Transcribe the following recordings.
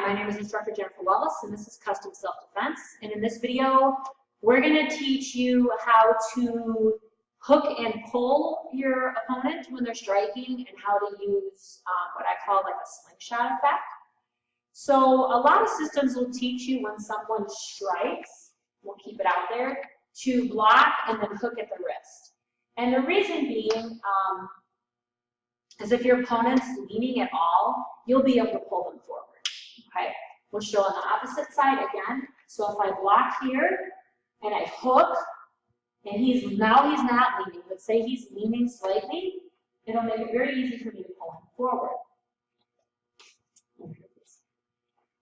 my name is Instructor Jennifer Wallace, and this is Custom Self-Defense. And in this video, we're going to teach you how to hook and pull your opponent when they're striking and how to use what I call like a slingshot effect. So a lot of systems will teach you when someone strikes, we'll keep it out there, to block and then hook at the wrist. And the reason being is if your opponent's leaning at all, you'll be able to pull them forward. Okay, we'll show on the opposite side again. So if I block here and I hook, and now he's not leaning, but say he's leaning slightly, it'll make it very easy for me to pull him forward.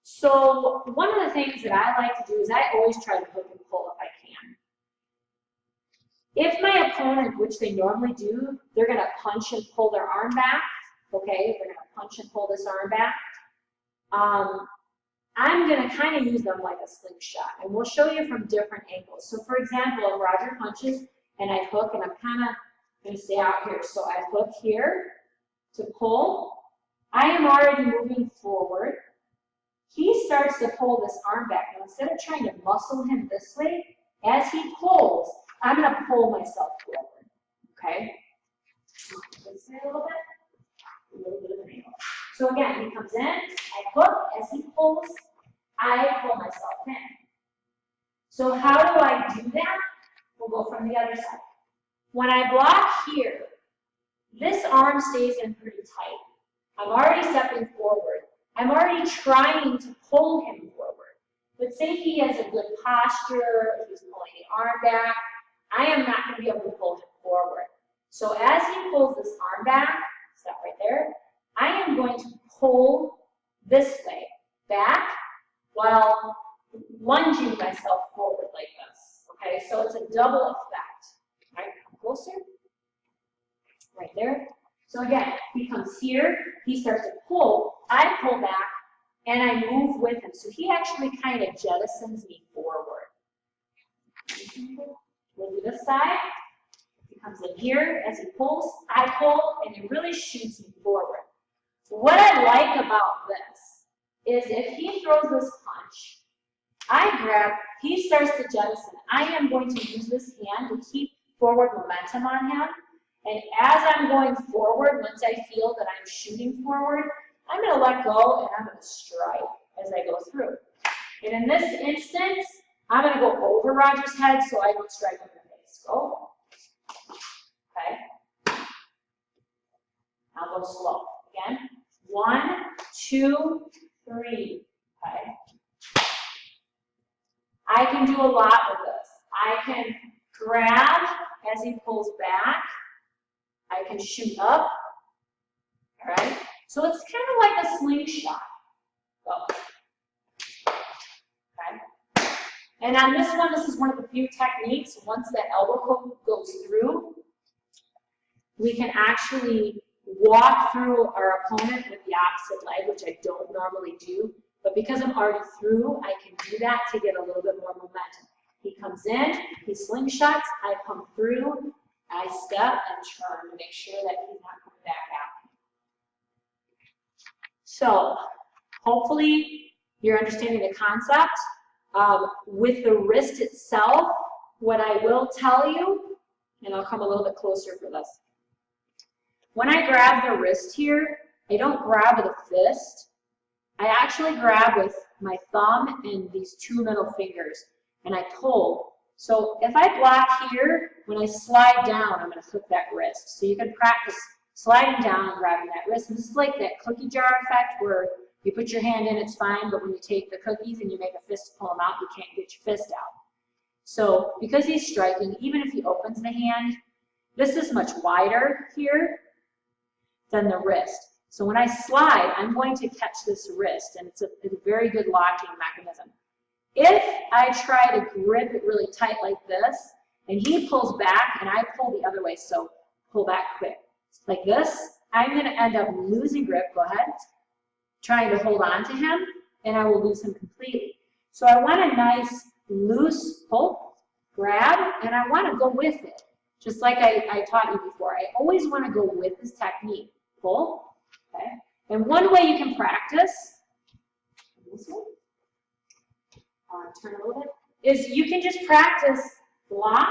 So one of the things that I like to do is I always try to hook and pull if I can. If my opponent, which they normally do, they're going to punch and pull their arm back, okay, they're going to punch and pull this arm back, I'm going to kind of use them like a slingshot, and we'll show you from different angles. So for example, if Roger punches and I hook, and I'm kind of going to stay out here, so I hook here to pull, I am already moving forward. He starts to pull this arm back. Now instead of trying to muscle him this way, as he pulls, I'm going to pull myself forward, okay? This way a little bit of an angle. So again, he comes in, I hook, as he pulls, I pull myself in. So how do I do that? We'll go from the other side. When I block here, this arm stays in pretty tight. I'm already stepping forward. I'm already trying to pull him forward. But say he has a good posture, he's pulling the arm back, I am not going to be able to pull him forward. So as he pulls this arm back, stop right there, I am going to pull this way, back, while lunging myself forward like this. Okay, so it's a double effect. All right, come closer. Right there. So again, he comes here, he starts to pull, I pull back, and I move with him. So he actually kind of jettisons me forward. We'll do this side. He comes in here, as he pulls, I pull, and it really shoots me forward. What I like about this is if he throws this punch, I grab, he starts to jettison. I am going to use this hand to keep forward momentum on him. And as I'm going forward, once I feel that I'm shooting forward, I'm going to let go and I'm going to strike as I go through. And in this instance, I'm going to go over Roger's head so I don't strike him in the face. Go. Okay. I'll go slow. Again. 1, 2, 3. Okay. I can do a lot with this. I can grab as he pulls back. I can shoot up. All right. So it's kind of like a slingshot. Go. Okay. And on this one, this is one of the few techniques. Once that elbow hook goes through, we can actually walk through our opponent with the opposite leg, which I don't normally do. But because I'm already through, I can do that to get a little bit more momentum. He comes in, he slingshots, I come through, I step and turn to make sure that he's not coming back at me. So hopefully you're understanding the concept. With the wrist itself, what I will tell you, and I'll come a little bit closer for this. When I grab the wrist here, I don't grab with a fist. I actually grab with my thumb and these 2 middle fingers, and I pull. So if I block here, when I slide down, I'm going to hook that wrist. So you can practice sliding down and grabbing that wrist. And this is like that cookie jar effect where you put your hand in, it's fine, but when you take the cookies and you make a fist to pull them out, you can't get your fist out. So because he's striking, even if he opens the hand, this is much wider here than the wrist. So when I slide, I'm going to catch this wrist, and it's a very good locking mechanism. If I try to grip it really tight like this, and he pulls back, and I pull the other way, so pull back quick. Like this, I'm going to end up losing grip, go ahead, trying to hold on to him, and I will lose him completely. So I want a nice loose pull, grab, and I want to go with it. Just like I taught you before. I always want to go with this technique. Pull, okay? And one way you can practice, this way. Turn a little bit. Is you can just practice block,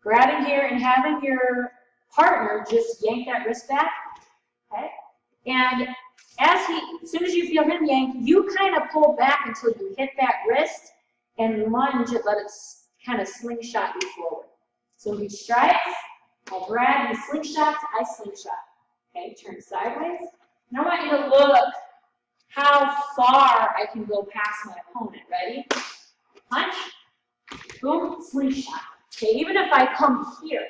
grabbing here and having your partner just yank that wrist back. Okay? And as soon as you feel him yank, you kind of pull back until you hit that wrist and lunge and let it kind of slingshot you forward. So he strikes, I grab, he slingshots, I slingshot. Okay, turn sideways. And I want you to look how far I can go past my opponent. Ready? Punch, boom, slingshot. Okay, even if I come here,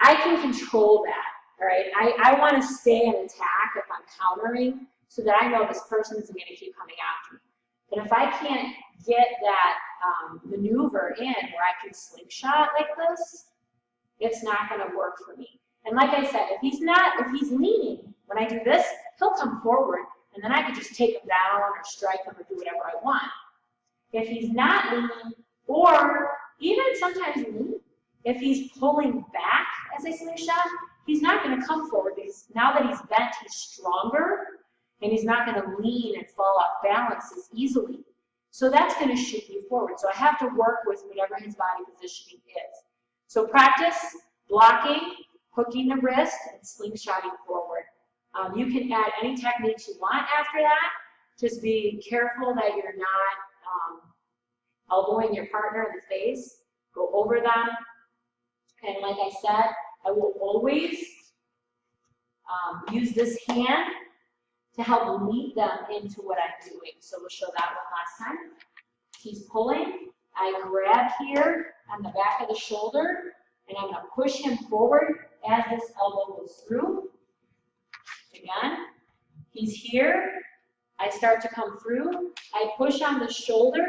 I can control that. All right, I want to stay in attack if I'm countering so that I know this person isn't going to keep coming after me. But if I can't get that maneuver in where I can slingshot like this, it's not going to work for me. And like I said, if he's leaning, when I do this, he'll come forward, and then I can just take him down or strike him or do whatever I want. If he's not leaning, or even sometimes leaning, if he's pulling back as I slingshot, he's not going to come forward because now that he's bent, he's stronger, and he's not going to lean and fall off balance as easily. So that's going to shoot you forward. So I have to work with whatever his body positioning is. So practice blocking, hooking the wrist, and slingshotting forward. You can add any techniques you want after that. Just be careful that you're not elbowing your partner in the face. Go over them. And like I said, I will always use this hand to help lead them into what I'm doing. So we'll show that one last time. He's pulling. I grab here on the back of the shoulder, and I'm going to push him forward as this elbow goes through. Again, he's here. I start to come through. I push on the shoulder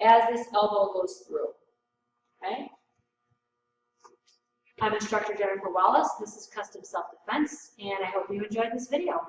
as this elbow goes through. Okay? I'm instructor Jennifer Wallace. This is Custom Self-Defense, and I hope you enjoyed this video.